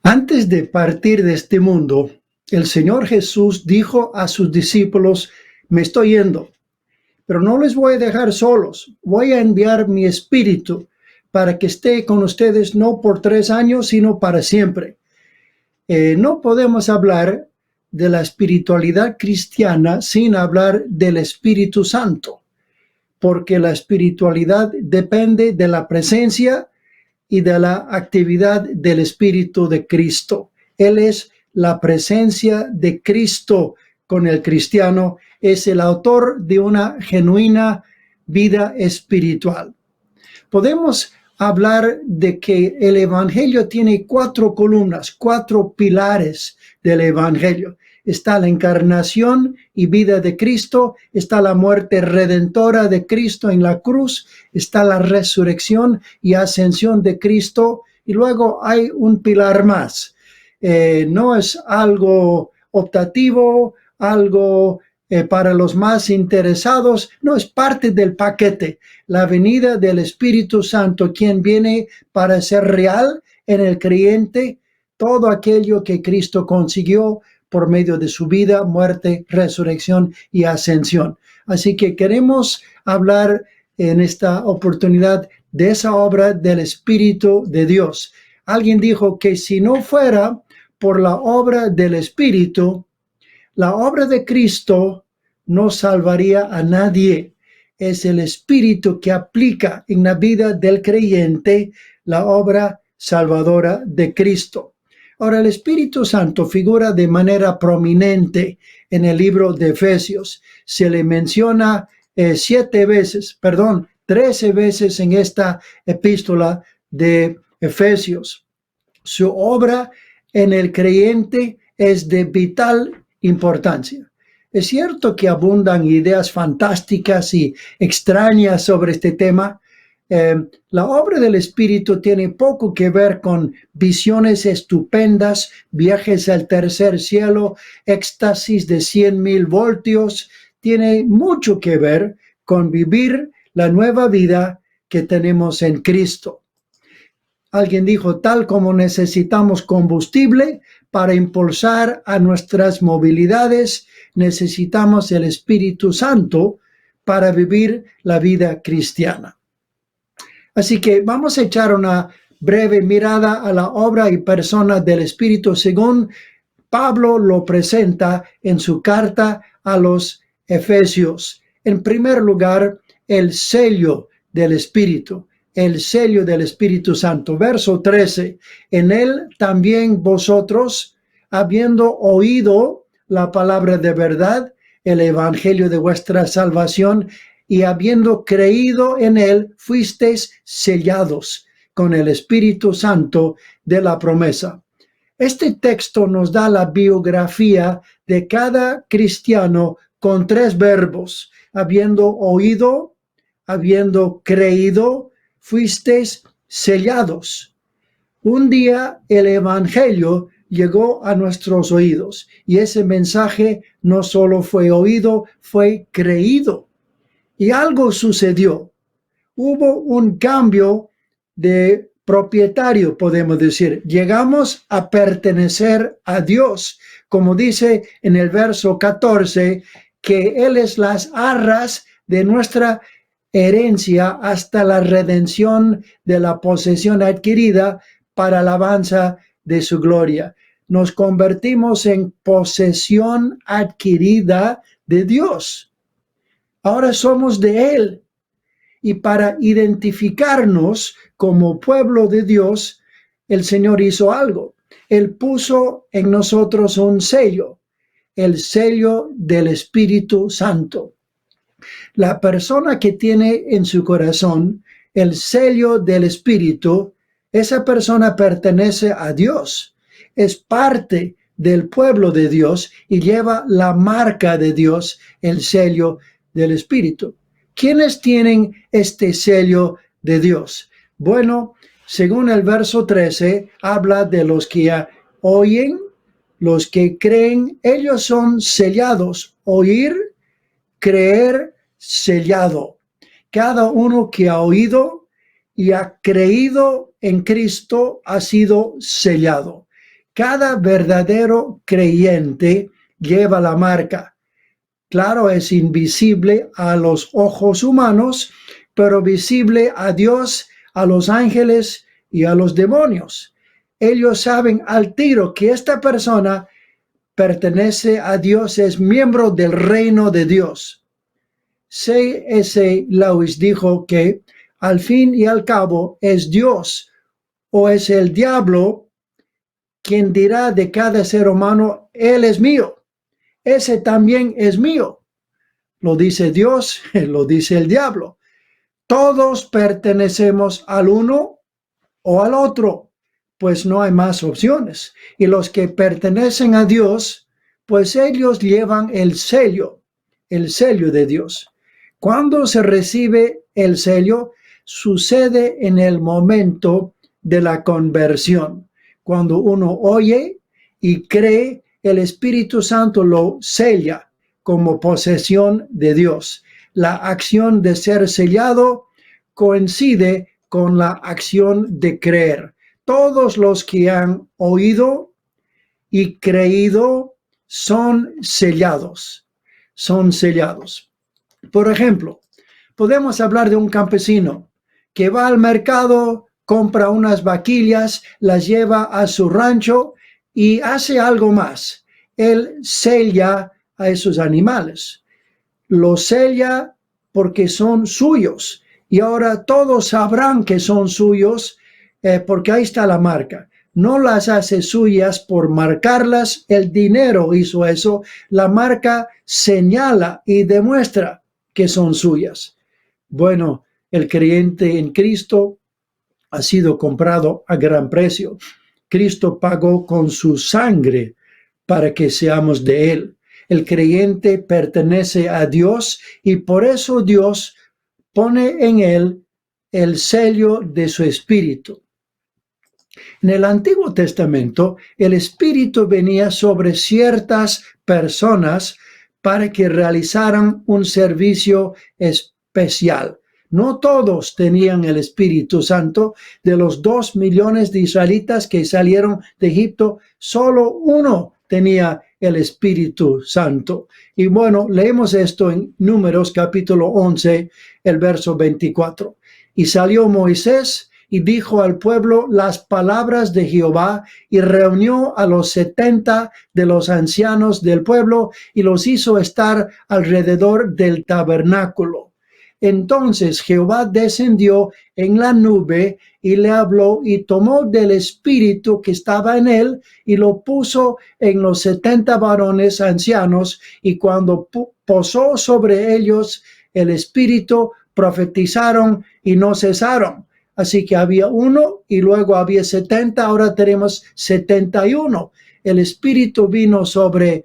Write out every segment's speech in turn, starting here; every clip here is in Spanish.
Antes de partir de este mundo, el Señor Jesús dijo a sus discípulos: me estoy yendo, pero no les voy a dejar solos. Voy a enviar mi espíritu para que esté con ustedes no por 3 años, sino para siempre. No podemos hablar de la espiritualidad cristiana sin hablar del Espíritu Santo, porque la espiritualidad depende de la presencia y de la actividad del Espíritu de Cristo. Él es la presencia de Cristo con el cristiano, es el autor de una genuina vida espiritual. Podemos hablar de que el Evangelio tiene 4 columnas, 4 pilares del Evangelio. Está la encarnación y vida de Cristo, está la muerte redentora de Cristo en la cruz, está la resurrección y ascensión de Cristo, y luego hay un pilar más. No es algo optativo, algo para los más interesados, no, es parte del paquete. La venida del Espíritu Santo, quien viene para ser real en el creyente, todo aquello que Cristo consiguió por medio de su vida, muerte, resurrección y ascensión. Así que queremos hablar en esta oportunidad de esa obra del Espíritu de Dios. Alguien dijo que si no fuera por la obra del Espíritu, la obra de Cristo no salvaría a nadie. Es el Espíritu que aplica en la vida del creyente la obra salvadora de Cristo. Ahora, el Espíritu Santo figura de manera prominente en el libro de Efesios. Se le menciona 13 veces en esta epístola de Efesios. Su obra en el creyente es de vital importancia. Es cierto que abundan ideas fantásticas y extrañas sobre este tema. La obra del Espíritu tiene poco que ver con visiones estupendas, viajes al tercer cielo, éxtasis de 100,000 voltios. Tiene mucho que ver con vivir la nueva vida que tenemos en Cristo. Alguien dijo, tal como necesitamos combustible para impulsar a nuestras movilidades, necesitamos el Espíritu Santo para vivir la vida cristiana. Así que vamos a echar una breve mirada a la obra y persona del Espíritu según Pablo lo presenta en su carta a los Efesios. En primer lugar, el sello del Espíritu. El sello del Espíritu Santo. Verso 13, en él también vosotros, habiendo oído la palabra de verdad, el evangelio de vuestra salvación, y habiendo creído en él, fuisteis sellados con el Espíritu Santo de la promesa. Este texto nos da la biografía de cada cristiano con 3 verbos, habiendo oído, habiendo creído, fuisteis sellados. Un día el evangelio llegó a nuestros oídos y ese mensaje no solo fue oído, fue creído. Y algo sucedió. Hubo un cambio de propietario, podemos decir. Llegamos a pertenecer a Dios, como dice en el verso 14, que Él es las arras de nuestra herencia hasta la redención de la posesión adquirida para alabanza de su gloria. Nos convertimos en posesión adquirida de Dios. Ahora somos de Él. Y para identificarnos como pueblo de Dios, el Señor hizo algo. Él puso en nosotros un sello, el sello del Espíritu Santo. La persona que tiene en su corazón el sello del Espíritu, esa persona pertenece a Dios, es parte del pueblo de Dios y lleva la marca de Dios, el sello del Espíritu. ¿Quiénes tienen este sello de Dios? Bueno, según el verso 13, habla de los que oyen, los que creen, ellos son sellados. Oír, creer, sellado. Cada uno que ha oído y ha creído en Cristo ha sido sellado. Cada verdadero creyente lleva la marca. Claro, es invisible a los ojos humanos, pero visible a Dios, a los ángeles y a los demonios. Ellos saben al tiro que esta persona pertenece a Dios, es miembro del reino de Dios. C.S. Lewis dijo que al fin y al cabo es Dios o es el diablo quien dirá de cada ser humano, él es mío, ese también es mío. Lo dice Dios, lo dice el diablo. Todos pertenecemos al uno o al otro, pues no hay más opciones. Y los que pertenecen a Dios, pues ellos llevan el sello de Dios. Cuando se recibe el sello, sucede en el momento de la conversión. Cuando uno oye y cree, el Espíritu Santo lo sella como posesión de Dios. La acción de ser sellado coincide con la acción de creer. Todos los que han oído y creído son sellados. Son sellados. Por ejemplo, podemos hablar de un campesino que va al mercado, compra unas vaquillas, las lleva a su rancho y hace algo más. Él sella a esos animales. Los sella porque son suyos. Y ahora todos sabrán que son suyos porque ahí está la marca. No las hace suyas por marcarlas, el dinero hizo eso. La marca señala y demuestra que son suyas. Bueno, el creyente en Cristo ha sido comprado a gran precio. Cristo pagó con su sangre para que seamos de Él. El creyente pertenece a Dios y por eso Dios pone en él el sello de su espíritu. En el Antiguo Testamento, el Espíritu venía sobre ciertas personas para que realizaran un servicio especial. No todos tenían el Espíritu Santo. De los 2 millones de israelitas que salieron de Egipto, solo uno tenía el Espíritu Santo. Y bueno, leemos esto en Números capítulo 11, el verso 24. Y salió Moisés y dijo al pueblo las palabras de Jehová y reunió a los 70 de los ancianos del pueblo y los hizo estar alrededor del tabernáculo. Entonces Jehová descendió en la nube y le habló y tomó del espíritu que estaba en él y lo puso en los 70 varones ancianos y cuando posó sobre ellos el espíritu profetizaron y no cesaron. Así que había uno y luego había 70, ahora tenemos 71. El espíritu vino sobre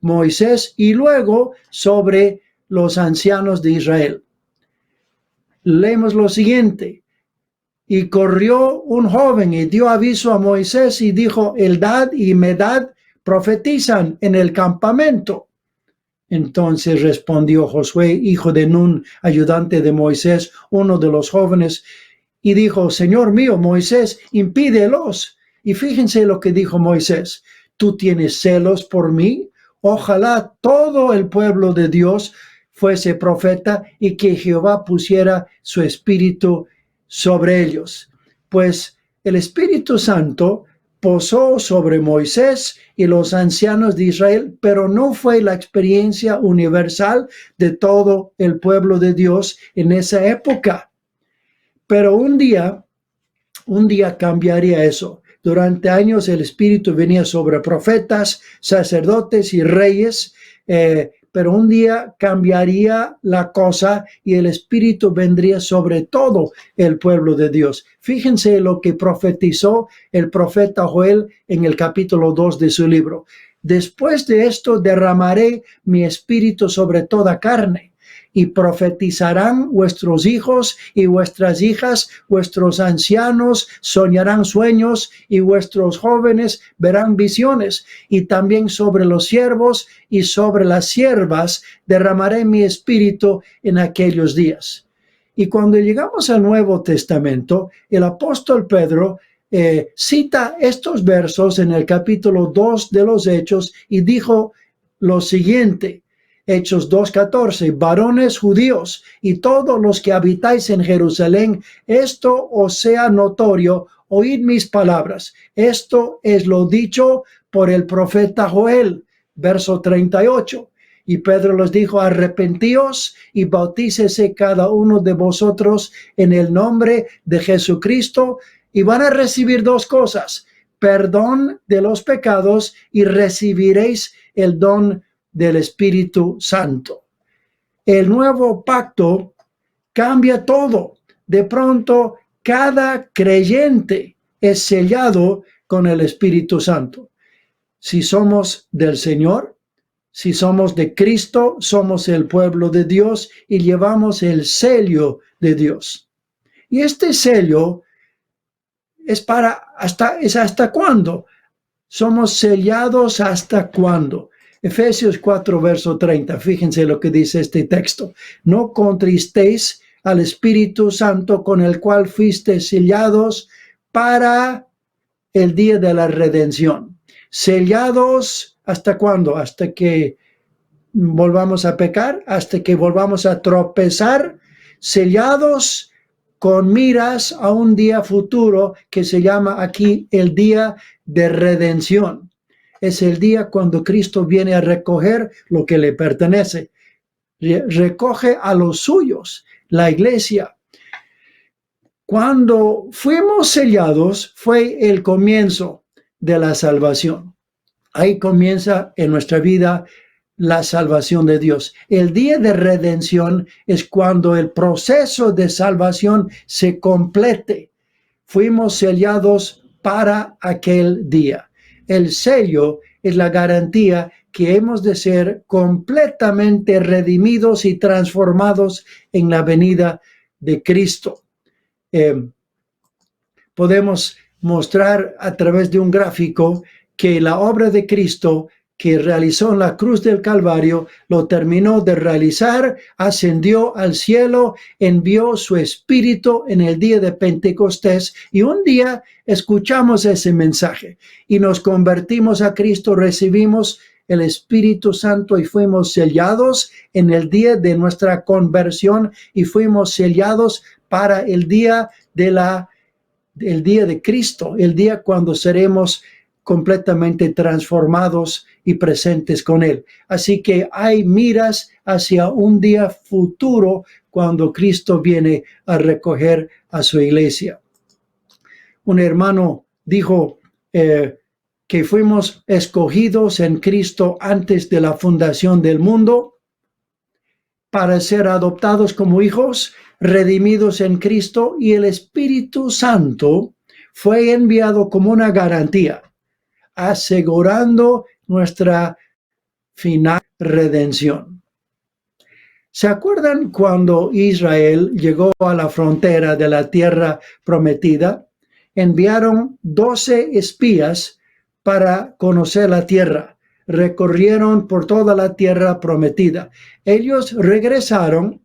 Moisés y luego sobre los ancianos de Israel. Leemos lo siguiente. Y corrió un joven y dio aviso a Moisés y dijo, Eldad y Medad profetizan en el campamento. Entonces respondió Josué, hijo de Nun, ayudante de Moisés, uno de los jóvenes, y dijo, Señor mío, Moisés, impídelos. Y fíjense lo que dijo Moisés, ¿tú tienes celos por mí? Ojalá todo el pueblo de Dios fuese profeta y que Jehová pusiera su espíritu sobre ellos. Pues el Espíritu Santo posó sobre Moisés y los ancianos de Israel, pero no fue la experiencia universal de todo el pueblo de Dios en esa época. Pero un día cambiaría eso. Durante años el Espíritu venía sobre profetas, sacerdotes y reyes, pero un día cambiaría la cosa y el Espíritu vendría sobre todo el pueblo de Dios. Fíjense lo que profetizó el profeta Joel en el capítulo 2 de su libro. Después de esto derramaré mi espíritu sobre toda carne. Y profetizarán vuestros hijos y vuestras hijas, vuestros ancianos soñarán sueños y vuestros jóvenes verán visiones. Y también sobre los siervos y sobre las siervas derramaré mi espíritu en aquellos días. Y cuando llegamos al Nuevo Testamento, el apóstol Pedro cita estos versos en el capítulo 2 de los Hechos y dijo lo siguiente, Hechos 2:14, varones judíos y todos los que habitáis en Jerusalén, esto os sea notorio, oíd mis palabras. Esto es lo dicho por el profeta Joel, verso 38. Y Pedro les dijo, arrepentíos y bautícese cada uno de vosotros en el nombre de Jesucristo y van a recibir dos cosas, perdón de los pecados y recibiréis el don del Espíritu Santo. El nuevo pacto cambia todo. De pronto, cada creyente es sellado con el Espíritu Santo. Si somos del Señor, si somos de Cristo, somos el pueblo de Dios y llevamos el sello de Dios. Y este sello es hasta cuándo. Somos sellados hasta cuándo. Efesios 4, verso 30. Fíjense lo que dice este texto. No contristéis al Espíritu Santo con el cual fuisteis sellados para el día de la redención. Sellados, ¿hasta cuándo? Hasta que volvamos a pecar, hasta que volvamos a tropezar. Sellados con miras a un día futuro que se llama aquí el día de redención. Es el día cuando Cristo viene a recoger lo que le pertenece. Recoge a los suyos, la iglesia. Cuando fuimos sellados fue el comienzo de la salvación. Ahí comienza en nuestra vida la salvación de Dios. El día de redención es cuando el proceso de salvación se complete. Fuimos sellados para aquel día. El sello es la garantía que hemos de ser completamente redimidos y transformados en la venida de Cristo. Podemos mostrar a través de un gráfico que la obra de Cristo que realizó en la cruz del Calvario, lo terminó de realizar, ascendió al cielo, envió su Espíritu en el día de Pentecostés y un día escuchamos ese mensaje y nos convertimos a Cristo, recibimos el Espíritu Santo y fuimos sellados en el día de nuestra conversión y fuimos sellados para el día de Cristo, el día cuando seremos completamente transformados y presentes con Él. Así que hay miras hacia un día futuro cuando Cristo viene a recoger a su iglesia. Un hermano dijo que fuimos escogidos en Cristo antes de la fundación del mundo para ser adoptados como hijos, redimidos en Cristo, y el Espíritu Santo fue enviado como una garantía, asegurando nuestra final redención. ¿Se acuerdan cuando Israel llegó a la frontera de la tierra prometida? Enviaron 12 espías para conocer la tierra. Recorrieron por toda la tierra prometida. Ellos regresaron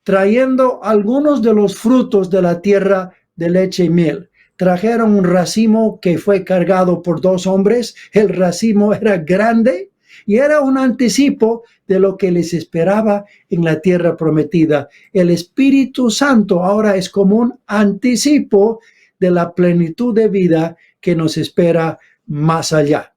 trayendo algunos de los frutos de la tierra de leche y miel. Trajeron un racimo que fue cargado por 2 hombres. El racimo era grande y era un anticipo de lo que les esperaba en la tierra prometida. El Espíritu Santo ahora es como un anticipo de la plenitud de vida que nos espera más allá.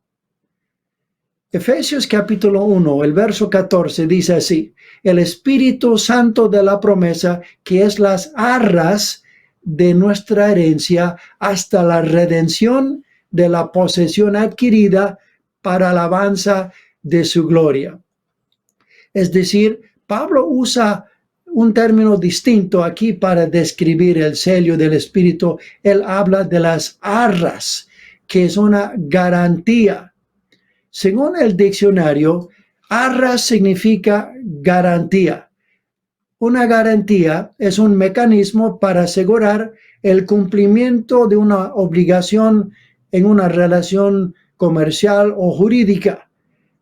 Efesios capítulo 1, el verso 14 dice así: el Espíritu Santo de la promesa, que es las arras de nuestra herencia hasta la redención de la posesión adquirida para alabanza de su gloria. Es decir, Pablo usa un término distinto aquí para describir el sello del Espíritu. Él habla de las arras, que es una garantía. Según el diccionario, arras significa garantía. Una garantía es un mecanismo para asegurar el cumplimiento de una obligación en una relación comercial o jurídica.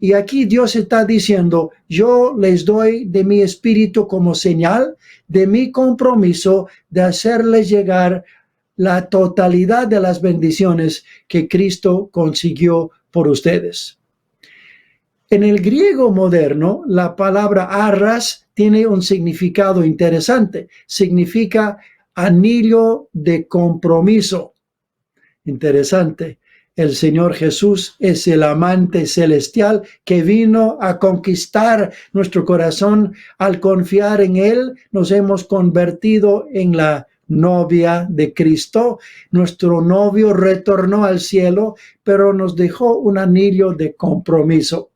Y aquí Dios está diciendo: yo les doy de mi espíritu como señal de mi compromiso de hacerles llegar la totalidad de las bendiciones que Cristo consiguió por ustedes. En el griego moderno, la palabra arras tiene un significado interesante. Significa anillo de compromiso. Interesante. El Señor Jesús es el amante celestial que vino a conquistar nuestro corazón. Al confiar en Él, nos hemos convertido en la novia de Cristo. Nuestro novio retornó al cielo, pero nos dejó un anillo de compromiso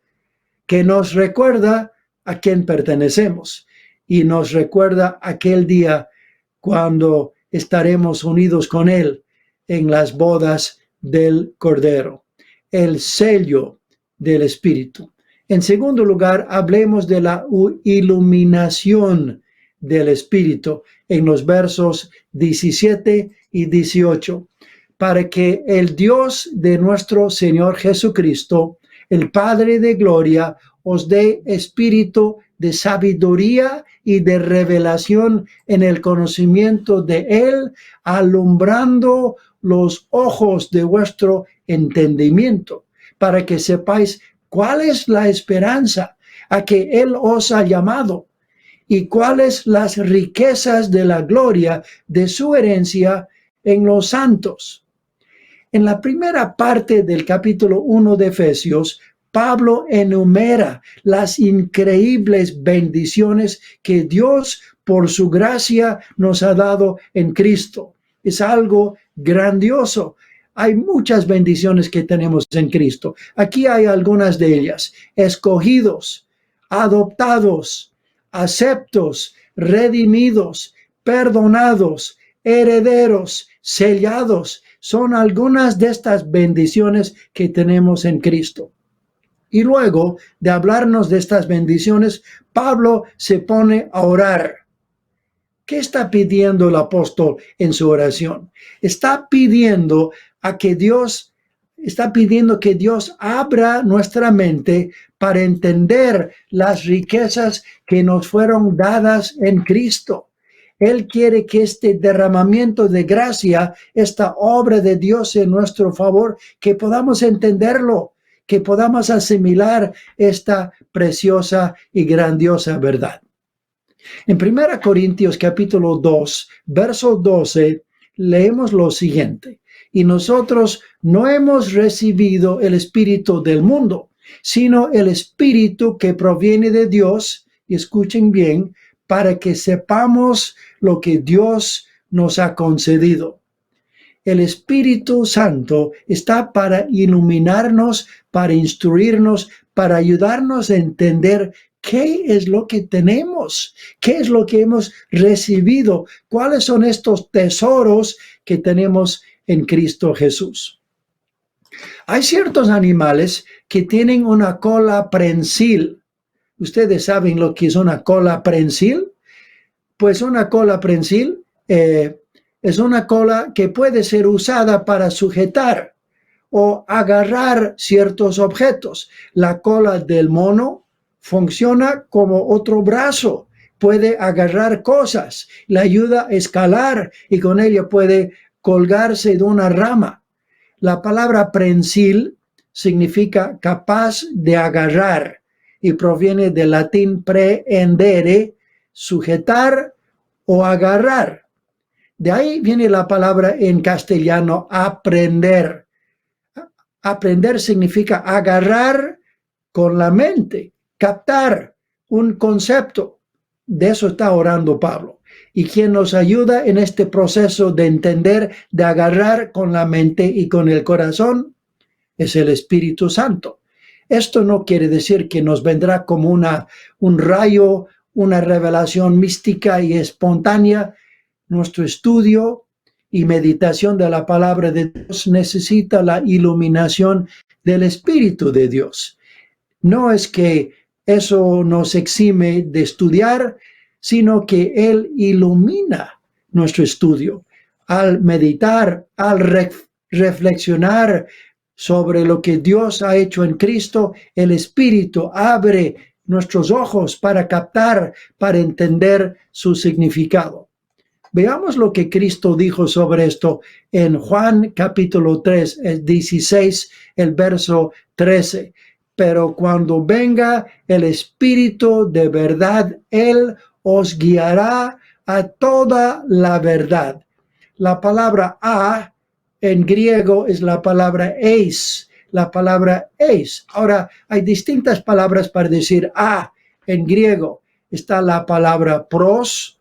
que nos recuerda a quién pertenecemos y nos recuerda aquel día cuando estaremos unidos con Él en las bodas del Cordero, el sello del Espíritu. En segundo lugar, hablemos de la iluminación del Espíritu en los versos 17 y 18, para que el Dios de nuestro Señor Jesucristo, el Padre de gloria, os dé espíritu de sabiduría y de revelación en el conocimiento de Él, alumbrando los ojos de vuestro entendimiento, para que sepáis cuál es la esperanza a que Él os ha llamado y cuáles las riquezas de la gloria de su herencia en los santos. En la primera parte del capítulo 1 de Efesios, Pablo enumera las increíbles bendiciones que Dios por su gracia nos ha dado en Cristo. Es algo grandioso. Hay muchas bendiciones que tenemos en Cristo. Aquí hay algunas de ellas. Escogidos, adoptados, aceptos, redimidos, perdonados, herederos, sellados. Son algunas de estas bendiciones que tenemos en Cristo. Y luego de hablarnos de estas bendiciones, Pablo se pone a orar. ¿Qué está pidiendo el apóstol en su oración? Está pidiendo que Dios abra nuestra mente para entender las riquezas que nos fueron dadas en Cristo. Él quiere que este derramamiento de gracia, esta obra de Dios en nuestro favor, que podamos entenderlo, que podamos asimilar esta preciosa y grandiosa verdad. En 1 Corintios capítulo 2, verso 12, leemos lo siguiente: y nosotros no hemos recibido el espíritu del mundo, sino el espíritu que proviene de Dios, y escuchen bien, para que sepamos lo que Dios nos ha concedido. El Espíritu Santo está para iluminarnos, para instruirnos, para ayudarnos a entender qué es lo que tenemos, qué es lo que hemos recibido, cuáles son estos tesoros que tenemos en Cristo Jesús. Hay ciertos animales que tienen una cola prensil. ¿Ustedes saben lo que es una cola prensil? Pues una cola prensil es una cola que puede ser usada para sujetar o agarrar ciertos objetos. La cola del mono funciona como otro brazo. Puede agarrar cosas, le ayuda a escalar y con ella puede colgarse de una rama. La palabra prensil significa capaz de agarrar y proviene del latín prehendere, sujetar o agarrar. De ahí viene la palabra en castellano aprender. Aprender significa agarrar con la mente, captar un concepto. De eso está orando Pablo. Y quien nos ayuda en este proceso de entender, de agarrar con la mente y con el corazón, es el Espíritu Santo. Esto no quiere decir que nos vendrá como un rayo, una revelación mística y espontánea. Nuestro estudio y meditación de la palabra de Dios necesita la iluminación del Espíritu de Dios. No es que eso nos exime de estudiar, sino que Él ilumina nuestro estudio. Al meditar, al reflexionar sobre lo que Dios ha hecho en Cristo, el Espíritu abre nuestros ojos para captar, para entender su significado. Veamos lo que Cristo dijo sobre esto en Juan capítulo 3, 16, el verso 13. Pero cuando venga el Espíritu de verdad, Él os guiará a toda la verdad. La palabra a en griego es la palabra eis, la palabra eis. Ahora, hay distintas palabras para decir a en griego. Está la palabra pros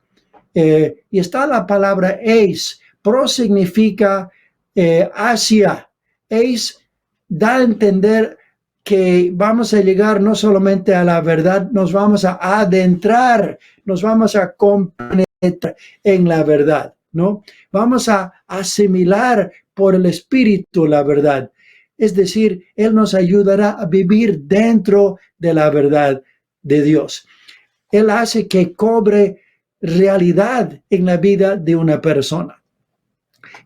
y está la palabra eis. Pros significa hacia. Eis da a entender que vamos a llegar no solamente a la verdad, nos vamos a adentrar, nos vamos a compenetrar en la verdad, ¿no? Vamos a asimilar por el Espíritu la verdad. Es decir, Él nos ayudará a vivir dentro de la verdad de Dios. Él hace que cobre realidad en la vida de una persona.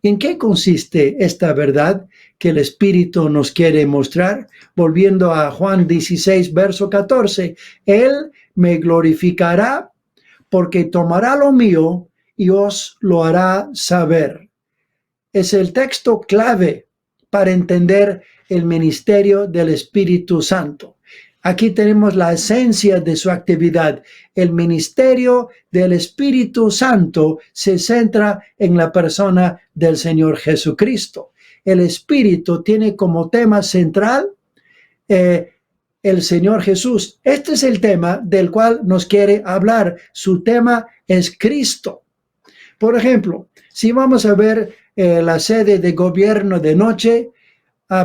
¿En qué consiste esta verdad que el Espíritu nos quiere mostrar? Volviendo a Juan 16, verso 14, Él me glorificará porque tomará lo mío y os lo hará saber. Es el texto clave para entender el ministerio del Espíritu Santo. Aquí tenemos la esencia de su actividad. El ministerio del Espíritu Santo se centra en la persona del Señor Jesucristo. El Espíritu tiene como tema central el Señor Jesús. Este es el tema del cual nos quiere hablar. Su tema es Cristo. Por ejemplo, si vamos a ver la sede de gobierno de noche,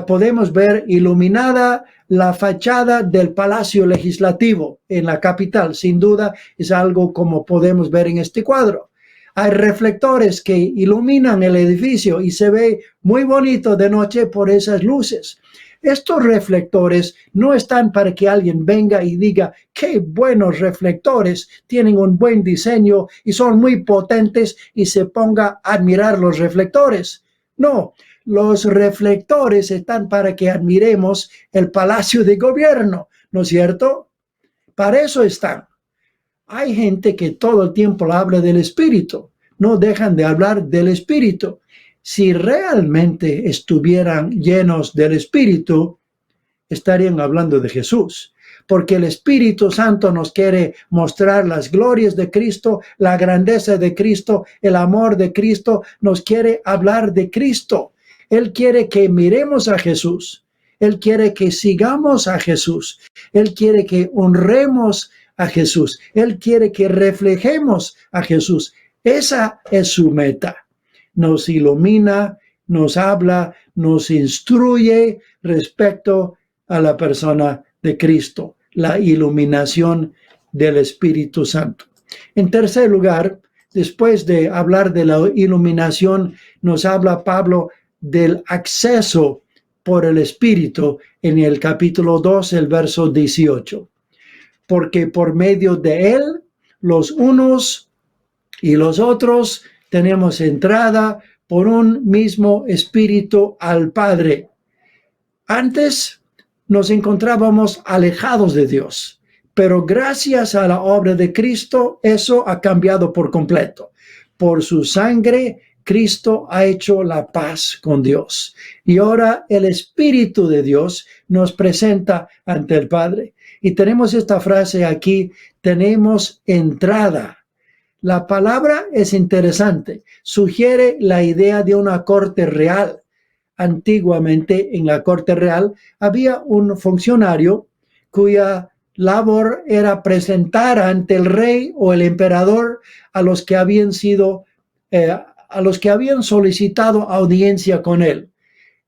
podemos ver iluminada la fachada del Palacio Legislativo en la capital. Sin duda es algo como podemos ver en este cuadro. Hay reflectores que iluminan el edificio y se ve muy bonito de noche por esas luces. Estos reflectores no están para que alguien venga y diga qué buenos reflectores, tienen un buen diseño y son muy potentes y se ponga a admirar los reflectores. No, los reflectores están para que admiremos el Palacio de Gobierno, ¿no es cierto? Para eso están. Hay gente que todo el tiempo habla del Espíritu, no dejan de hablar del Espíritu. Si realmente estuvieran llenos del Espíritu, estarían hablando de Jesús, porque el Espíritu Santo nos quiere mostrar las glorias de Cristo, la grandeza de Cristo, el amor de Cristo, nos quiere hablar de Cristo. Él quiere que miremos a Jesús, Él quiere que sigamos a Jesús, Él quiere que honremos a Jesús, Él quiere que reflejemos a Jesús. Esa es su meta. Nos ilumina, nos habla, nos instruye respecto a la persona de Cristo, la iluminación del Espíritu Santo. En tercer lugar, después de hablar de la iluminación, nos habla Pablo del acceso por el Espíritu en el capítulo 2, el verso 18. Porque por medio de él, los unos y los otros tenemos entrada por un mismo Espíritu al Padre. Antes nos encontrábamos alejados de Dios, pero gracias a la obra de Cristo, eso ha cambiado por completo. Por su sangre, Cristo ha hecho la paz con Dios. Y ahora el Espíritu de Dios nos presenta ante el Padre. Y tenemos esta frase aquí, tenemos entrada. La palabra es interesante, sugiere la idea de una corte real. Antiguamente en la corte real había un funcionario cuya labor era presentar ante el rey o el emperador a los que habían solicitado audiencia con él.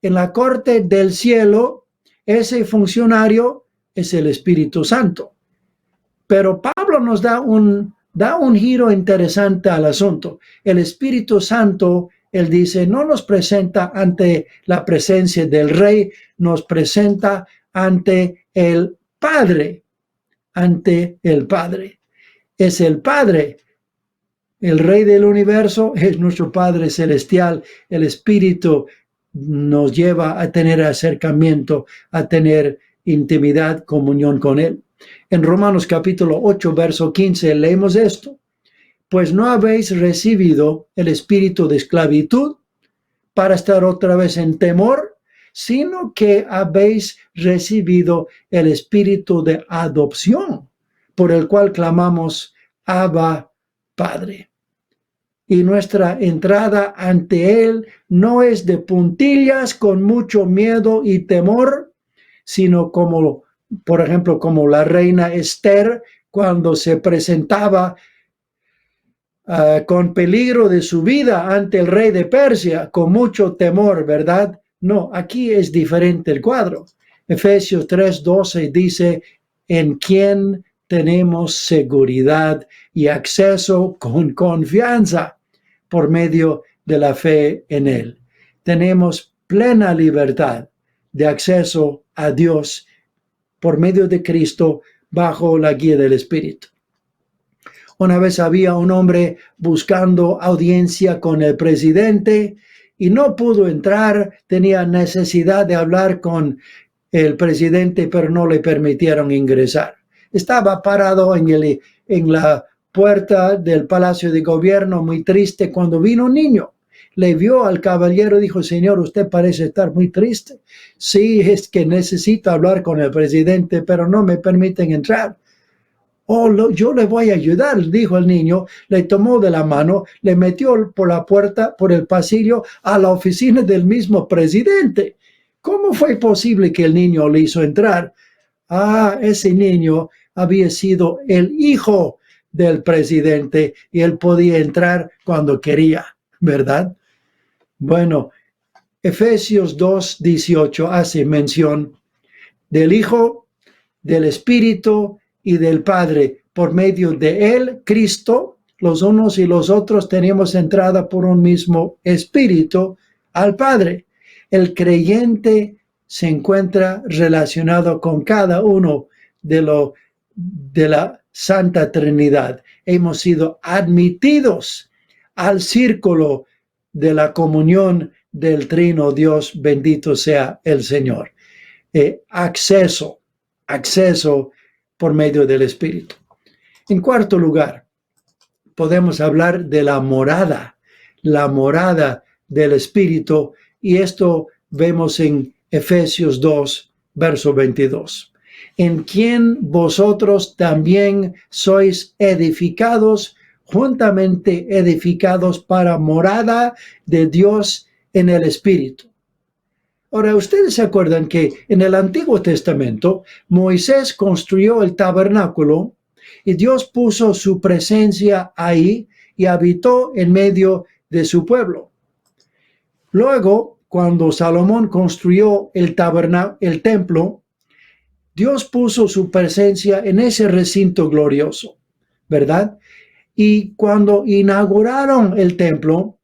En la corte del cielo, ese funcionario es el Espíritu Santo. Pero Pablo nos da un giro interesante al asunto. El Espíritu Santo, él dice, no nos presenta ante la presencia del rey, nos presenta ante el Padre, ante el Padre. Es el Padre. El Rey del universo es nuestro Padre celestial. El Espíritu nos lleva a tener acercamiento, a tener intimidad, comunión con Él. En Romanos capítulo 8, verso 15, leemos esto. pues no habéis recibido el espíritu de esclavitud para estar otra vez en temor, sino que habéis recibido el espíritu de adopción, por el cual clamamos, Abba, Padre. Y nuestra entrada ante Él no es de puntillas con mucho miedo y temor, sino como, por ejemplo, como la reina Esther, cuando se presentaba con peligro de su vida ante el rey de Persia, con mucho temor, ¿verdad? No, aquí es diferente el cuadro. Efesios 3:12 dice, en quien tenemos seguridad y acceso con confianza por medio de la fe en Él. Tenemos plena libertad de acceso a Dios por medio de Cristo bajo la guía del Espíritu. Una vez había un hombre buscando audiencia con el presidente y no pudo entrar, tenía necesidad de hablar con el presidente, pero no le permitieron ingresar. Estaba parado en la puerta del Palacio de Gobierno, muy triste, cuando vino un niño. Le vio al caballero y dijo, señor, usted parece estar muy triste. Sí, es que necesito hablar con el presidente, pero no me permiten entrar. Oh, yo le voy a ayudar, dijo el niño, le tomó de la mano, le metió por la puerta, por el pasillo, a la oficina del mismo presidente. ¿Cómo fue posible que el niño le hizo entrar? Ah, ese niño había sido el hijo del presidente y él podía entrar cuando quería, ¿verdad? Bueno, Efesios 2:18 hace mención del Hijo, del Espíritu y del Padre. Por medio de Él, Cristo, los unos y los otros tenemos entrada por un mismo Espíritu al Padre. El creyente se encuentra relacionado con cada uno de la Santa Trinidad. Hemos sido admitidos al círculo de la comunión del Trino Dios, bendito sea el Señor. Acceso por medio del Espíritu. En cuarto lugar, podemos hablar de la morada del Espíritu, y esto vemos en Efesios 2, verso 22. En quien vosotros también sois edificados, juntamente edificados para morada de Dios en el Espíritu. Ahora, ustedes se acuerdan que en el Antiguo Testamento, Moisés construyó el tabernáculo y Dios puso su presencia ahí y habitó en medio de su pueblo. Luego, cuando Salomón construyó el templo, Dios puso su presencia en ese recinto glorioso, ¿verdad? Y cuando inauguraron el templo,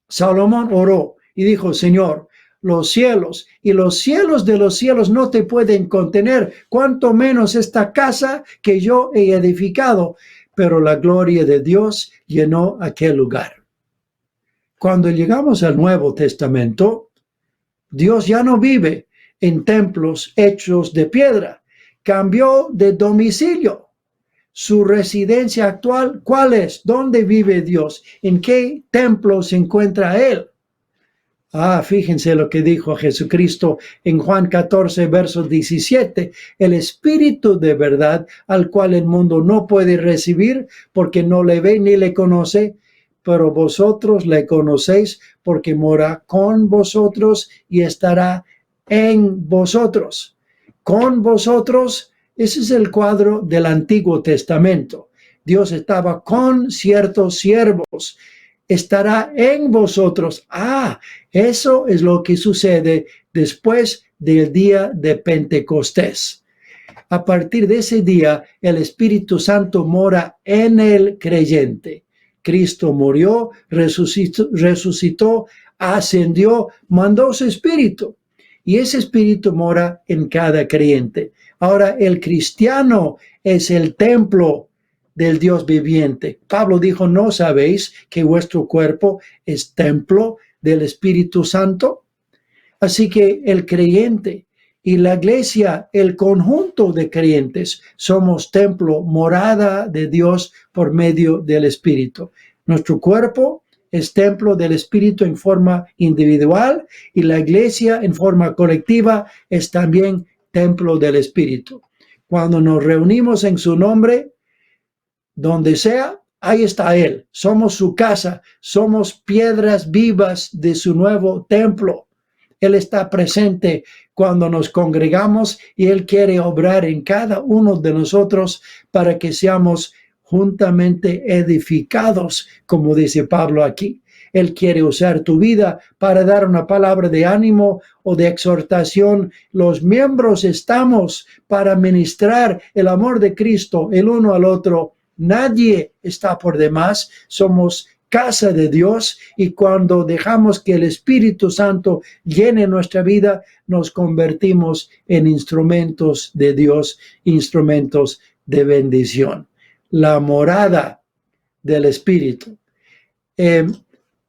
Salomón oró y dijo, Señor, los cielos y los cielos de los cielos no te pueden contener, cuanto menos esta casa que yo he edificado. Pero la gloria de Dios llenó aquel lugar. Cuando llegamos al Nuevo Testamento, Dios ya no vive en templos hechos de piedra. Cambió de domicilio. Su residencia actual, ¿cuál es? ¿Dónde vive Dios? ¿En qué templo se encuentra Él? Fíjense lo que dijo Jesucristo en Juan 14, verso 17. El Espíritu de verdad, al cual el mundo no puede recibir porque no le ve ni le conoce, pero vosotros le conocéis porque mora con vosotros y estará en vosotros. Con vosotros, ese es el cuadro del Antiguo Testamento. Dios estaba con ciertos siervos. Estará en vosotros. Eso es lo que sucede después del día de Pentecostés. A partir de ese día, el Espíritu Santo mora en el creyente. Cristo murió, resucitó, ascendió, mandó su Espíritu. Y ese Espíritu mora en cada creyente. Ahora, el cristiano es el templo del Dios viviente. Pablo dijo, ¿no sabéis que vuestro cuerpo es templo del Espíritu Santo? Así que el creyente Y la iglesia, el conjunto de creyentes, somos templo, morada de Dios por medio del Espíritu. Nuestro cuerpo es templo del Espíritu en forma individual y la iglesia en forma colectiva es también templo del Espíritu. Cuando nos reunimos en su nombre, donde sea, ahí está Él. Somos su casa, somos piedras vivas de su nuevo templo. Él está presente cuando nos congregamos y Él quiere obrar en cada uno de nosotros para que seamos juntamente edificados, como dice Pablo aquí. Él quiere usar tu vida para dar una palabra de ánimo o de exhortación. Los miembros estamos para ministrar el amor de Cristo el uno al otro. Nadie está por demás. Somos casa de Dios y cuando dejamos que el Espíritu Santo llene nuestra vida, nos convertimos en instrumentos de Dios, instrumentos de bendición. La morada del Espíritu.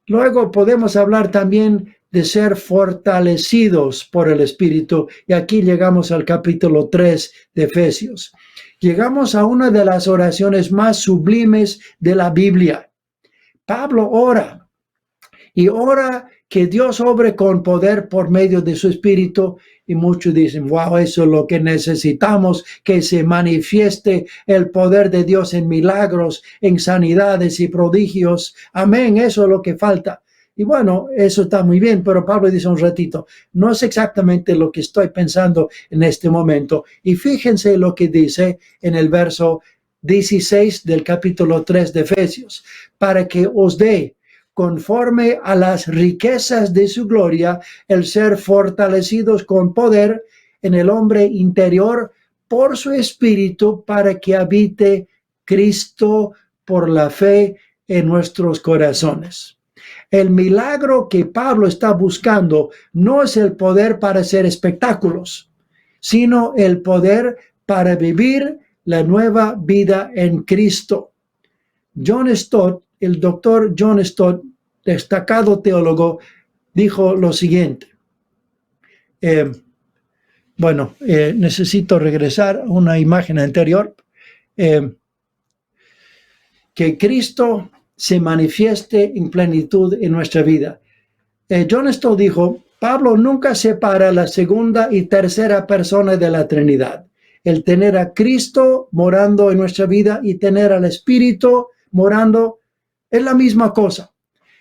Luego podemos hablar también de ser fortalecidos por el Espíritu. Y aquí llegamos al capítulo 3 de Efesios. Llegamos a una de las oraciones más sublimes de la Biblia. Pablo ora y ora que Dios obre con poder por medio de su Espíritu. Y muchos dicen, wow, eso es lo que necesitamos, que se manifieste el poder de Dios en milagros, en sanidades y prodigios. Amén, eso es lo que falta. Y bueno, eso está muy bien, pero Pablo dice un ratito, no es exactamente lo que estoy pensando en este momento. Y fíjense lo que dice en el verso 16 del capítulo 3 de Efesios, para que os dé, conforme a las riquezas de su gloria, el ser fortalecidos con poder en el hombre interior por su Espíritu, para que habite Cristo por la fe en nuestros corazones. El milagro que Pablo está buscando no es el poder para hacer espectáculos, sino el poder para vivir la nueva vida en Cristo. John Stott, el doctor John Stott, destacado teólogo, dijo lo siguiente. Necesito regresar a una imagen anterior. Que Cristo se manifieste en plenitud en nuestra vida. John Stott dijo, Pablo nunca separa la segunda y tercera persona de la Trinidad. El tener a Cristo morando en nuestra vida y tener al Espíritu morando es la misma cosa.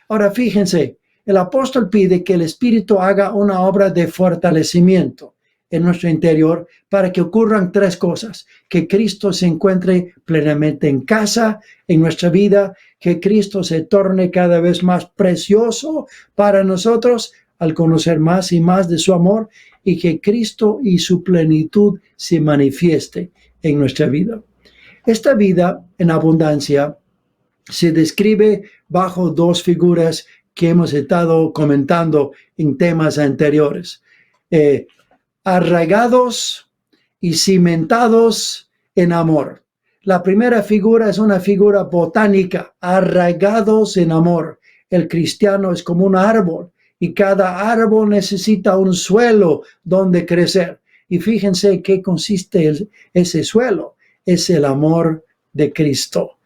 Ahora fíjense, el apóstol pide que el Espíritu haga una obra de fortalecimiento en nuestro interior para que ocurran tres cosas: que Cristo se encuentre plenamente en casa, en nuestra vida, que Cristo se torne cada vez más precioso para nosotros al conocer más y más de su amor, y que Cristo y su plenitud se manifieste en nuestra vida. Esta vida en abundancia se describe bajo dos figuras que hemos estado comentando en temas anteriores. Arraigados y cimentados en amor. La primera figura es una figura botánica, arraigados en amor. El cristiano es como un árbol y cada árbol necesita un suelo donde crecer. Y fíjense qué consiste ese suelo. Es el amor de Cristo.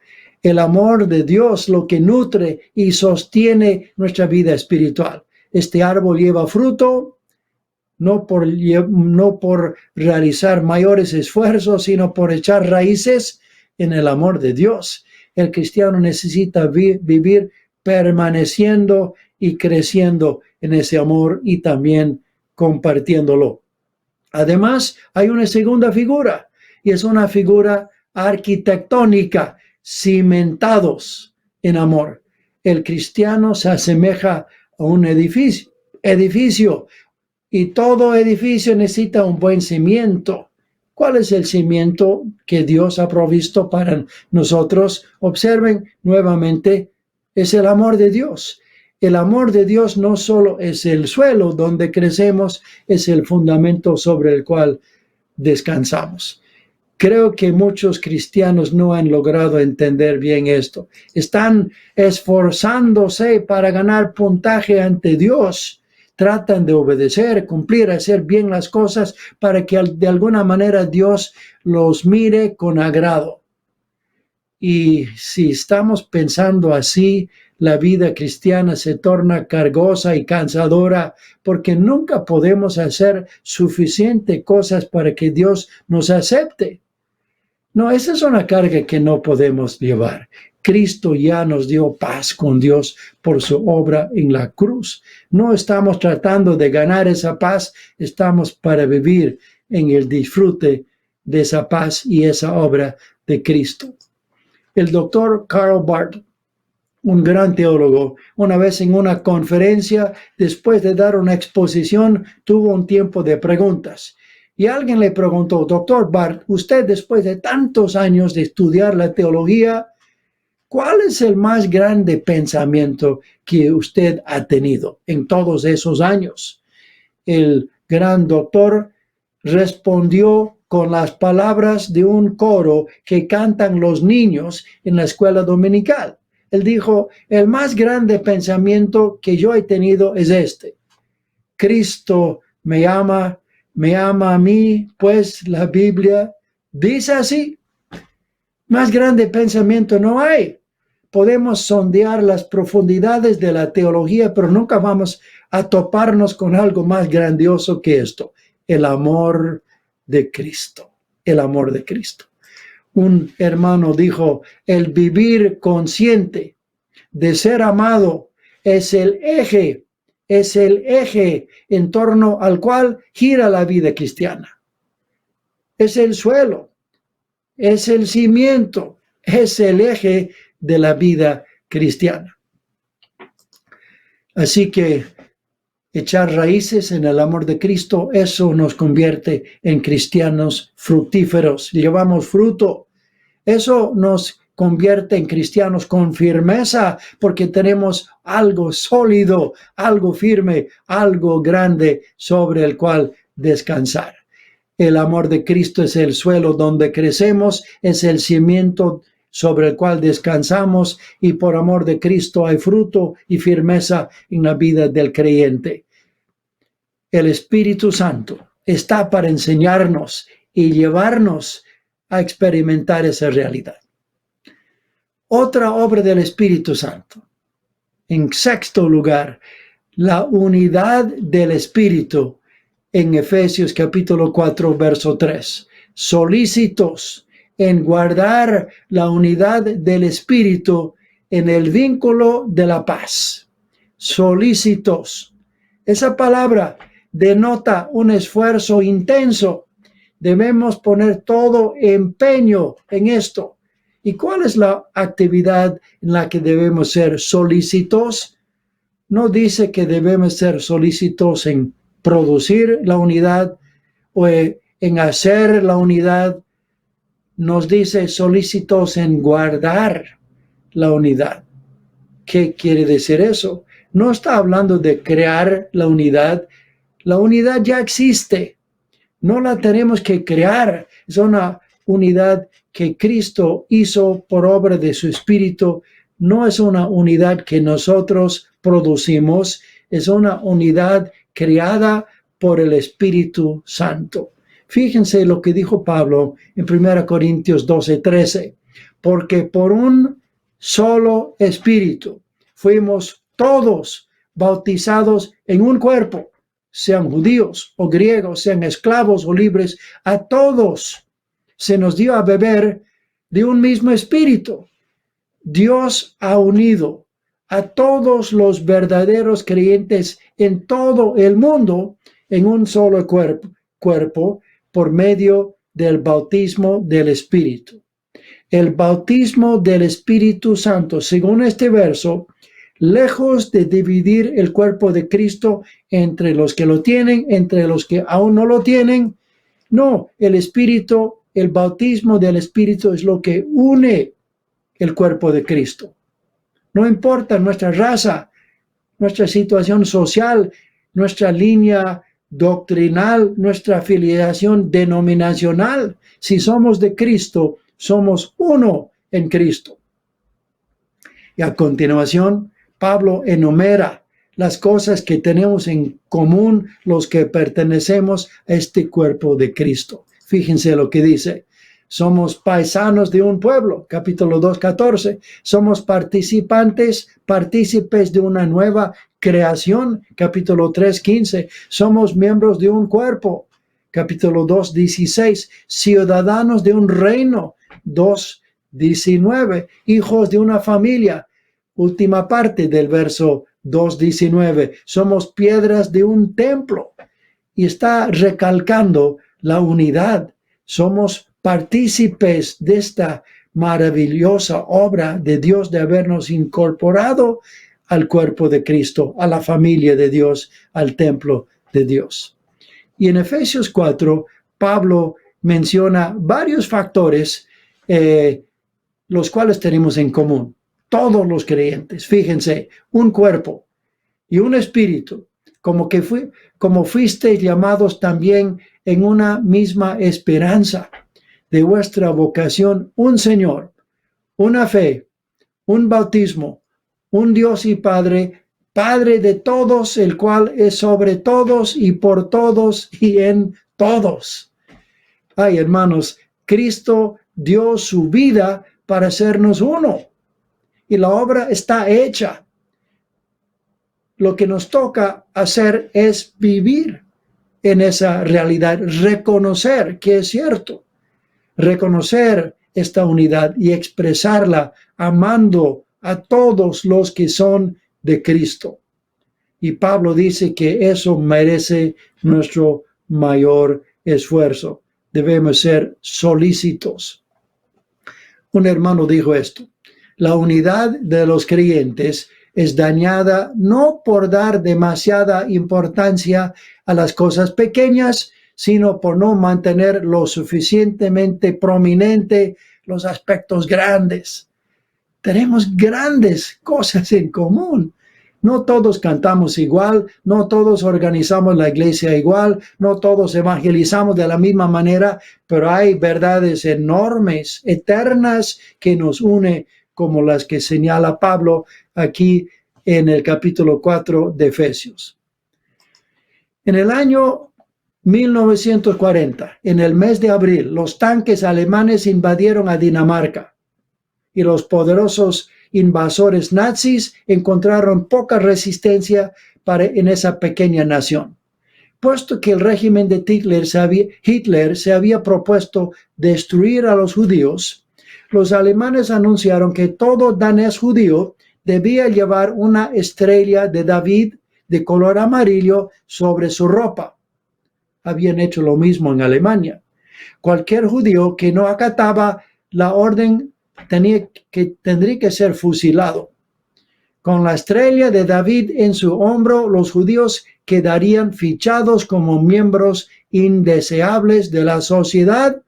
El amor de Dios lo que nutre y sostiene nuestra vida espiritual. Este árbol lleva fruto, no por realizar mayores esfuerzos, sino por echar raíces en el amor de Dios. El cristiano necesita vivir permaneciendo y creciendo en ese amor y también compartiéndolo. Además, hay una segunda figura, y es una figura arquitectónica, cimentados en amor. El cristiano se asemeja a un edificio, y todo edificio necesita un buen cimiento. ¿Cuál es el cimiento que Dios ha provisto para nosotros? Observen nuevamente, es el amor de Dios. El amor de Dios no solo es el suelo donde crecemos, es el fundamento sobre el cual descansamos. Creo que muchos cristianos no han logrado entender bien esto. Están esforzándose para ganar puntaje ante Dios. tratan de obedecer, cumplir, hacer bien las cosas para que de alguna manera Dios los mire con agrado. Y si estamos pensando así, la vida cristiana se torna cargosa y cansadora porque nunca podemos hacer suficientes cosas para que Dios nos acepte. No, esa es una carga que no podemos llevar. Cristo ya nos dio paz con Dios por su obra en la cruz. No estamos tratando de ganar esa paz, estamos para vivir en el disfrute de esa paz y esa obra de Cristo. El doctor Karl Barth, un gran teólogo, una vez en una conferencia, después de dar una exposición, tuvo un tiempo de preguntas. Y alguien le preguntó, doctor Barth, usted después de tantos años de estudiar la teología, ¿cuál es el más grande pensamiento que usted ha tenido en todos esos años? El gran doctor respondió con las palabras de un coro que cantan los niños en la escuela dominical. Él dijo, el más grande pensamiento que yo he tenido es este: Cristo me ama a mí, pues la Biblia dice así. Más grande pensamiento no hay. Podemos sondear las profundidades de la teología, pero nunca vamos a toparnos con algo más grandioso que esto: el amor de Cristo. El amor de Cristo. Un hermano dijo, el vivir consciente de ser amado es el eje en torno al cual gira la vida cristiana. Es el suelo, es el cimiento, es el eje de la vida cristiana. Así que echar raíces en el amor de Cristo, eso nos convierte en cristianos fructíferos. Llevamos fruto. Eso nos convierte en cristianos con firmeza porque tenemos algo sólido, algo firme, algo grande sobre el cual descansar. El amor de Cristo es el suelo donde crecemos, es el cimiento sobre el cual descansamos, y por amor de Cristo hay fruto y firmeza en la vida del creyente. El Espíritu Santo está para enseñarnos y llevarnos a experimentar esa realidad. Otra obra del Espíritu Santo. En sexto lugar, la unidad del Espíritu en Efesios capítulo 4, verso 3. Solícitos en guardar la unidad del Espíritu en el vínculo de la paz. Solícitos. Esa palabra denota un esfuerzo intenso. Debemos poner todo empeño en esto. ¿Y cuál es la actividad en la que debemos ser solícitos? No dice que debemos ser solícitos en producir la unidad o en hacer la unidad. Nos dice solícitos en guardar la unidad. ¿Qué quiere decir eso? No está hablando de crear la unidad. La unidad ya existe. No la tenemos que crear. Es una unidad que Cristo hizo por obra de su Espíritu. No es una unidad que nosotros producimos. Es una unidad creada por el Espíritu Santo. Fíjense lo que dijo Pablo en 1 Corintios 12:13. Porque por un solo Espíritu fuimos todos bautizados en un cuerpo, sean judíos o griegos, sean esclavos o libres, a todos se nos dio a beber de un mismo espíritu. Dios ha unido a todos los verdaderos creyentes en todo el mundo en un solo cuerpo por medio del bautismo del Espíritu. El bautismo del Espíritu Santo, según este verso, lejos de dividir el cuerpo de Cristo entre los que lo tienen, entre los que aún no lo tienen, no, el Espíritu, el bautismo del Espíritu es lo que une el cuerpo de Cristo. No importa nuestra raza, nuestra situación social, nuestra línea doctrinal, nuestra afiliación denominacional. Si somos de Cristo, somos uno en Cristo. Y a continuación, Pablo enumera las cosas que tenemos en común los que pertenecemos a este cuerpo de Cristo. Fíjense lo que dice. Somos paisanos de un pueblo, capítulo 2:14. Somos partícipes de una nueva creación, capítulo 3:15. Somos miembros de un cuerpo, capítulo 2:16. Ciudadanos de un reino, 2:19. Hijos de una familia, última parte del verso 2:19. Somos piedras de un templo. Y está recalcando la unidad. Somos partícipes de esta maravillosa obra de Dios de habernos incorporado al cuerpo de Cristo, a la familia de Dios, al templo de Dios. Y en Efesios 4, Pablo menciona varios factores los cuales tenemos en común. Todos los creyentes, fíjense, un cuerpo y un espíritu, como fuisteis llamados también en una misma esperanza de vuestra vocación, un Señor, una fe, un bautismo, un Dios y Padre, Padre de todos, el cual es sobre todos y por todos y en todos. Ay, hermanos, Cristo dio su vida para hacernos uno y la obra está hecha. Lo que nos toca hacer es vivir en esa realidad, reconocer que es cierto. Reconocer esta unidad y expresarla amando a todos los que son de Cristo. Y Pablo dice que eso merece nuestro mayor esfuerzo. Debemos ser solícitos. Un hermano dijo esto: la unidad de los creyentes es dañada no por dar demasiada importancia a las cosas pequeñas, sino por no mantener lo suficientemente prominente los aspectos grandes. Tenemos grandes cosas en común. No todos cantamos igual, no todos organizamos la iglesia igual, no todos evangelizamos de la misma manera, pero hay verdades enormes, eternas, que nos unen, como las que señala Pablo aquí en el capítulo 4 de Efesios. En el año 1940, en el mes de abril, los tanques alemanes invadieron a Dinamarca y los poderosos invasores nazis encontraron poca resistencia en esa pequeña nación. Puesto que el régimen de Hitler se había propuesto destruir a los judíos, los alemanes anunciaron que todo danés judío debía llevar una estrella de David de color amarillo sobre su ropa. Habían hecho lo mismo en Alemania. Cualquier judío que no acataba la orden tendría que ser fusilado. Con la estrella de David en su hombro, los judíos quedarían fichados como miembros indeseables de la sociedad,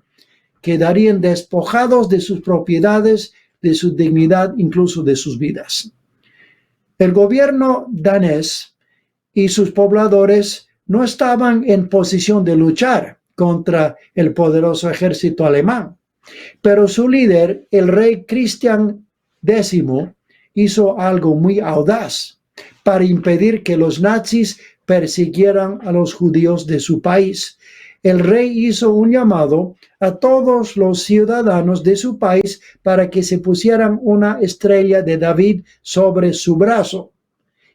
quedarían despojados de sus propiedades, de su dignidad, incluso de sus vidas. El gobierno danés y sus pobladores no estaban en posición de luchar contra el poderoso ejército alemán, pero su líder, el rey Cristián X, hizo algo muy audaz para impedir que los nazis persiguieran a los judíos de su país. El rey hizo un llamado a todos los ciudadanos de su país para que se pusieran una estrella de David sobre su brazo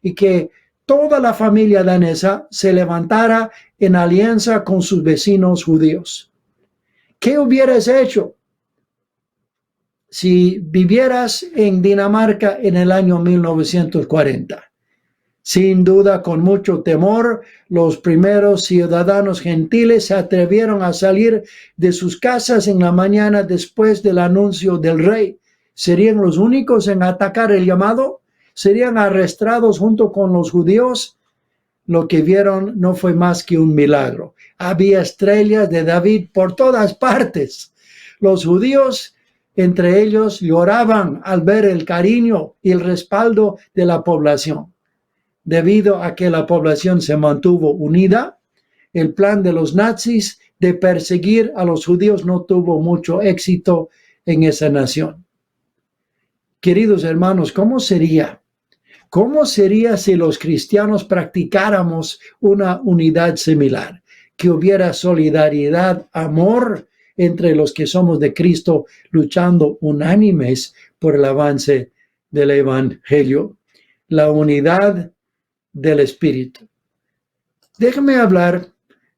y que toda la familia danesa se levantara en alianza con sus vecinos judíos. ¿Qué hubieras hecho si vivieras en Dinamarca en el año 1940? Sin duda, con mucho temor, los primeros ciudadanos gentiles se atrevieron a salir de sus casas en la mañana después del anuncio del rey. ¿Serían los únicos en atacar el llamado? ¿Serían arrestados junto con los judíos? Lo que vieron no fue más que un milagro. Había estrellas de David por todas partes. Los judíos, entre ellos, lloraban al ver el cariño y el respaldo de la población. Debido a que la población se mantuvo unida, el plan de los nazis de perseguir a los judíos no tuvo mucho éxito en esa nación. Queridos hermanos, ¿cómo sería ¿Cómo sería si los cristianos practicáramos una unidad similar? Que hubiera solidaridad, amor entre los que somos de Cristo, luchando unánimes por el avance del Evangelio. La unidad del Espíritu. Déjame hablar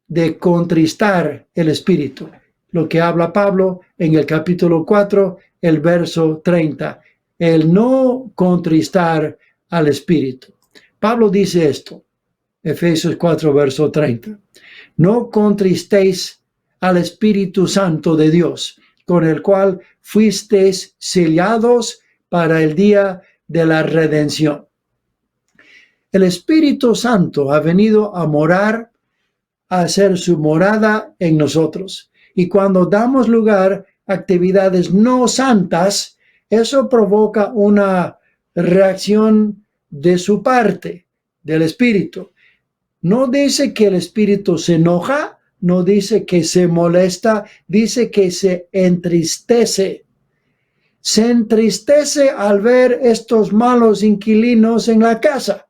de contristar el Espíritu, lo que habla Pablo en el capítulo 4, el verso 30, el no contristar al Espíritu. Pablo dice esto, Efesios 4, verso 30, no contristéis al Espíritu Santo de Dios, con el cual fuisteis sellados para el día de la redención. El Espíritu Santo ha venido a morar, a hacer su morada en nosotros. Y cuando damos lugar a actividades no santas, eso provoca una reacción de su parte, del Espíritu. No dice que el Espíritu se enoja, no dice que se molesta, dice que se entristece. Se entristece al ver estos malos inquilinos en la casa.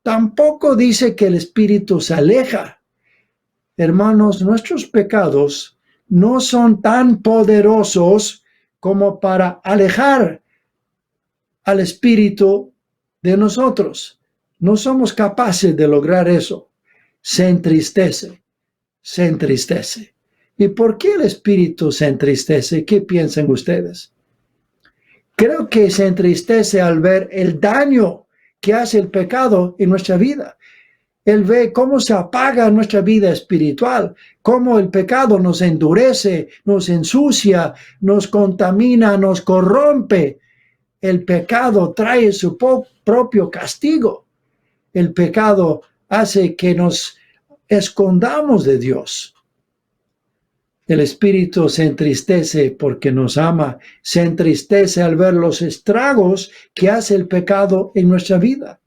Tampoco dice que el Espíritu se aleja. Hermanos, nuestros pecados no son tan poderosos como para alejar al Espíritu de nosotros. No somos capaces de lograr eso. Se entristece, se entristece. ¿Y por qué el Espíritu se entristece? ¿Qué piensan ustedes? Creo que se entristece al ver el daño que hace el pecado en nuestra vida. Él ve cómo se apaga nuestra vida espiritual, cómo el pecado nos endurece, nos ensucia, nos contamina, nos corrompe. El pecado trae su propio castigo. El pecado hace que nos escondamos de Dios. El Espíritu se entristece porque nos ama, se entristece al ver los estragos que hace el pecado en nuestra vida.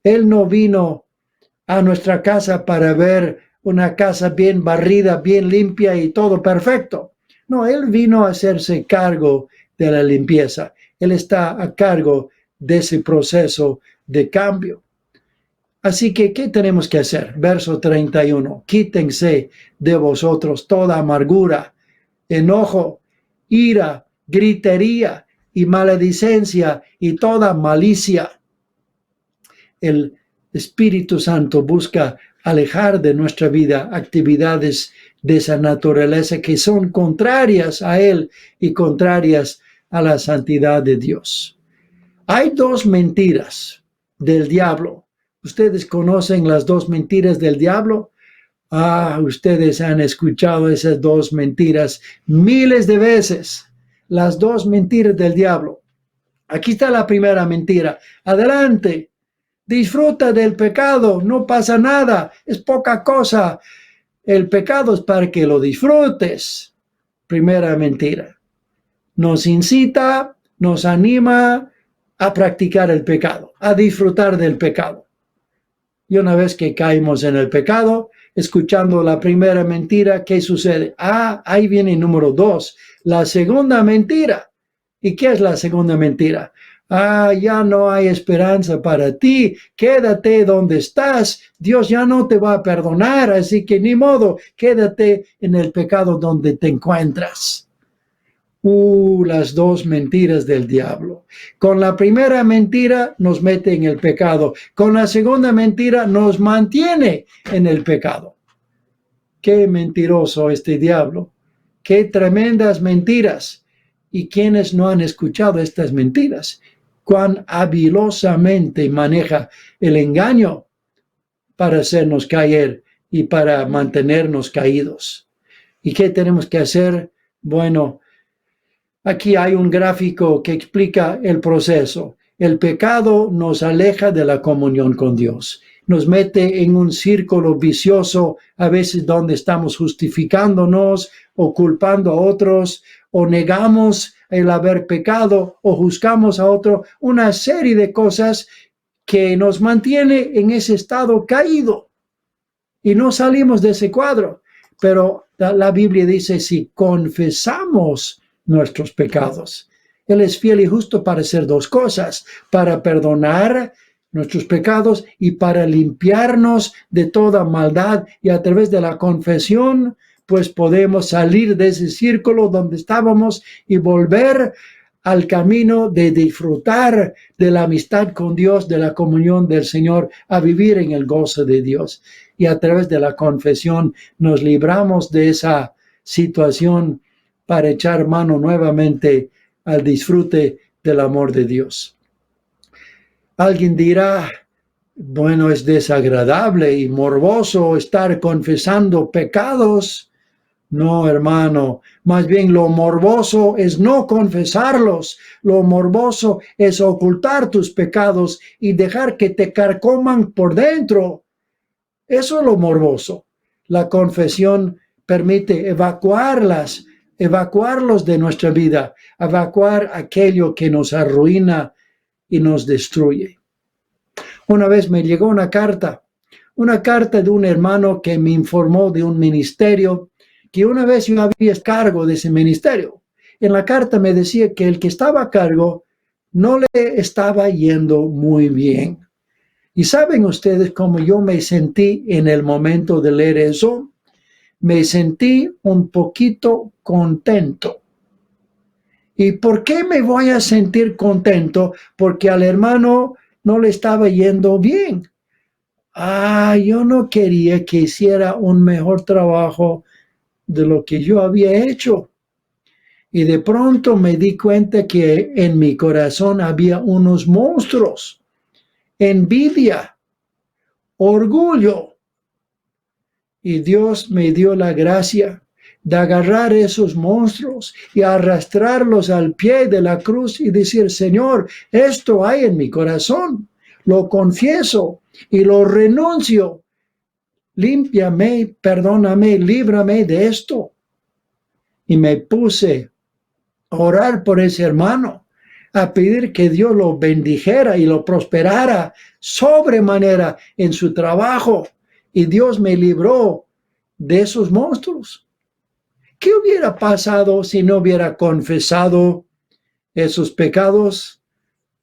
Él no vino a nuestra casa para ver una casa bien barrida, bien limpia y todo perfecto. No, Él vino a hacerse cargo de la limpieza. Él está a cargo de ese proceso de cambio. Así que, ¿qué tenemos que hacer? Verso 31. Quítense de vosotros toda amargura, enojo, ira, gritería y maledicencia y toda malicia. El Espíritu Santo busca alejar de nuestra vida actividades de esa naturaleza que son contrarias a Él y contrarias a la santidad de Dios. Hay dos mentiras del diablo. ¿Ustedes conocen las dos mentiras del diablo? Ustedes han escuchado esas dos mentiras miles de veces. Las dos mentiras del diablo. Aquí está la primera mentira. Adelante, disfruta del pecado, no pasa nada, es poca cosa. El pecado es para que lo disfrutes. Primera mentira. Nos incita, nos anima a practicar el pecado, a disfrutar del pecado. Y una vez que caímos en el pecado, escuchando la primera mentira, ¿qué sucede? Ahí viene el número 2, la segunda mentira. ¿Y qué es la segunda mentira? Ya no hay esperanza para ti, quédate donde estás, Dios ya no te va a perdonar, así que ni modo, quédate en el pecado donde te encuentras. Las dos mentiras del diablo. Con la primera mentira nos mete en el pecado. Con la segunda mentira nos mantiene en el pecado. Qué mentiroso este diablo. Qué tremendas mentiras. ¿Y quiénes no han escuchado estas mentiras? Cuán habilosamente maneja el engaño para hacernos caer y para mantenernos caídos. ¿Y qué tenemos que hacer? Bueno, aquí hay un gráfico que explica el proceso. El pecado nos aleja de la comunión con Dios. Nos mete en un círculo vicioso, a veces donde estamos justificándonos o culpando a otros, o negamos el haber pecado o juzgamos a otro. Una serie de cosas que nos mantiene en ese estado caído. Y no salimos de ese cuadro. Pero la Biblia dice, si confesamos nuestros pecados, Él es fiel y justo para hacer dos cosas, para perdonar nuestros pecados y para limpiarnos de toda maldad, y a través de la confesión, pues podemos salir de ese círculo donde estábamos y volver al camino de disfrutar de la amistad con Dios, de la comunión del Señor, a vivir en el gozo de Dios. Y a través de la confesión nos libramos de esa situación para echar mano nuevamente al disfrute del amor de Dios. Alguien dirá, bueno, es desagradable y morboso estar confesando pecados. No, hermano, más bien lo morboso es no confesarlos. Lo morboso es ocultar tus pecados y dejar que te carcoman por dentro. Eso es lo morboso. La confesión permite evacuarlos de nuestra vida, evacuar aquello que nos arruina y nos destruye. Una vez me llegó una carta de un hermano que me informó de un ministerio que una vez yo había cargo de ese ministerio. En la carta me decía que el que estaba a cargo no le estaba yendo muy bien. ¿Y saben ustedes cómo yo me sentí en el momento de leer eso? Me sentí un poquito contento. ¿Y por qué me voy a sentir contento? Porque al hermano no le estaba yendo bien. Yo no quería que hiciera un mejor trabajo de lo que yo había hecho. Y de pronto me di cuenta que en mi corazón había unos monstruos: envidia, orgullo. Y Dios me dio la gracia de agarrar esos monstruos y arrastrarlos al pie de la cruz y decir: Señor, esto hay en mi corazón, lo confieso y lo renuncio. Límpiame, perdóname, líbrame de esto. Y me puse a orar por ese hermano, a pedir que Dios lo bendijera y lo prosperara sobremanera en su trabajo. Y Dios me libró de esos monstruos. ¿Qué hubiera pasado si no hubiera confesado esos pecados?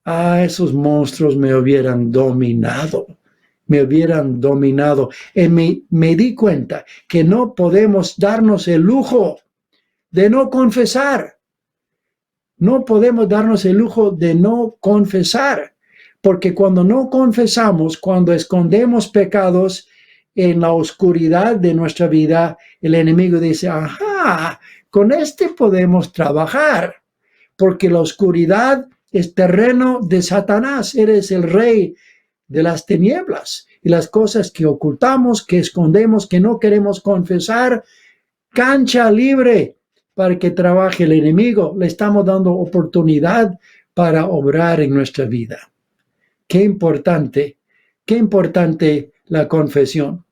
Esos monstruos me hubieran dominado. Y me di cuenta que no podemos darnos el lujo de no confesar. No podemos darnos el lujo de no confesar, porque cuando no confesamos, cuando escondemos pecados en la oscuridad de nuestra vida, el enemigo dice: con este podemos trabajar, porque la oscuridad es terreno de Satanás. Eres el rey de las tinieblas, y las cosas que ocultamos, que escondemos, que no queremos confesar, cancha libre para que trabaje el enemigo. Le estamos dando oportunidad para obrar en nuestra vida. Qué importante la confesión.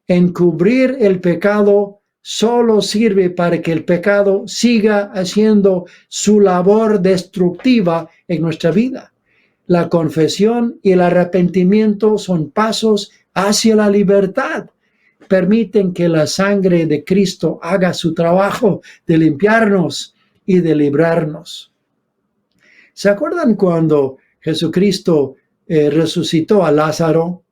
Encubrir el pecado solo sirve para que el pecado siga haciendo su labor destructiva en nuestra vida. La confesión y el arrepentimiento son pasos hacia la libertad. Permiten que la sangre de Cristo haga su trabajo de limpiarnos y de librarnos. ¿Se acuerdan cuando Jesucristo resucitó a Lázaro?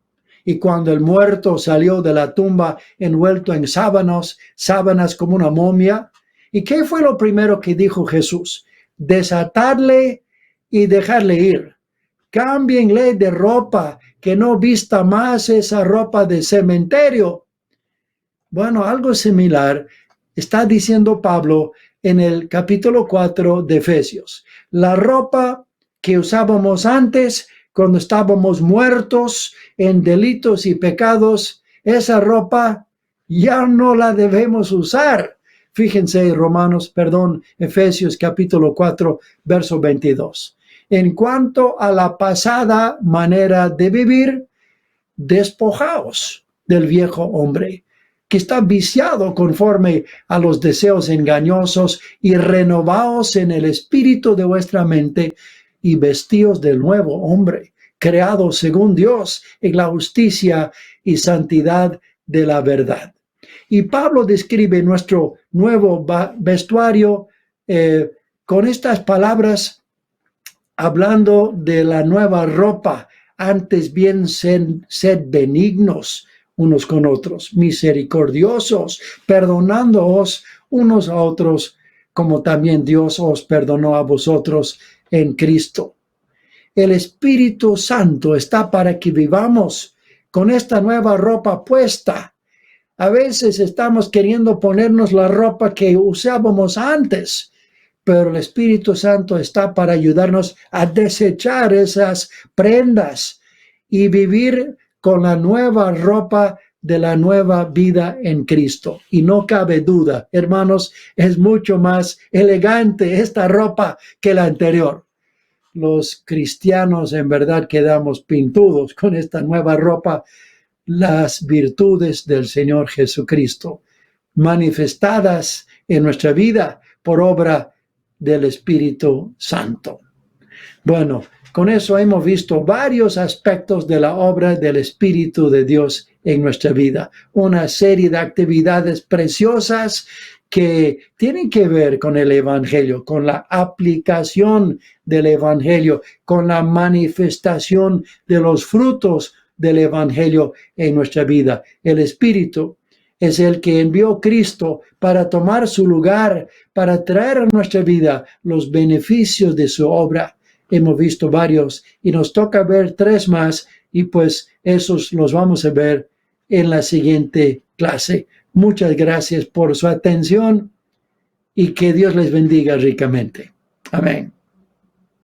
Y cuando el muerto salió de la tumba envuelto en sábanas como una momia. ¿Y qué fue lo primero que dijo Jesús? Desatarle y dejarle ir. Cámbienle de ropa, que no vista más esa ropa de cementerio. Bueno, algo similar está diciendo Pablo en el capítulo 4 de Efesios. La ropa que usábamos antes, cuando estábamos muertos en delitos y pecados, esa ropa ya no la debemos usar. Fíjense, Efesios capítulo 4, verso 22. En cuanto a la pasada manera de vivir, despojaos del viejo hombre, que está viciado conforme a los deseos engañosos, y renovaos en el espíritu de vuestra mente, y vestíos del nuevo hombre, creado según Dios en la justicia y santidad de la verdad. Y Pablo describe nuestro nuevo vestuario con estas palabras hablando de la nueva ropa, antes bien sed benignos unos con otros, misericordiosos, perdonándoos unos a otros, como también Dios os perdonó a vosotros en Cristo. El Espíritu Santo está para que vivamos con esta nueva ropa puesta. A veces estamos queriendo ponernos la ropa que usábamos antes, pero el Espíritu Santo está para ayudarnos a desechar esas prendas y vivir con la nueva ropa de la nueva vida en Cristo. Y no cabe duda, hermanos, es mucho más elegante esta ropa que la anterior. Los cristianos en verdad quedamos pintudos con esta nueva ropa, las virtudes del Señor Jesucristo, manifestadas en nuestra vida por obra del Espíritu Santo. Bueno, con eso hemos visto varios aspectos de la obra del Espíritu de Dios en nuestra vida. Una serie de actividades preciosas que tienen que ver con el Evangelio, con la aplicación del Evangelio, con la manifestación de los frutos del Evangelio en nuestra vida. El Espíritu es el que envió a Cristo para tomar su lugar, para traer a nuestra vida los beneficios de su obra. Hemos visto varios y nos toca ver 3 más y pues esos los vamos a ver en la siguiente clase. Muchas gracias por su atención y que Dios les bendiga ricamente. Amén.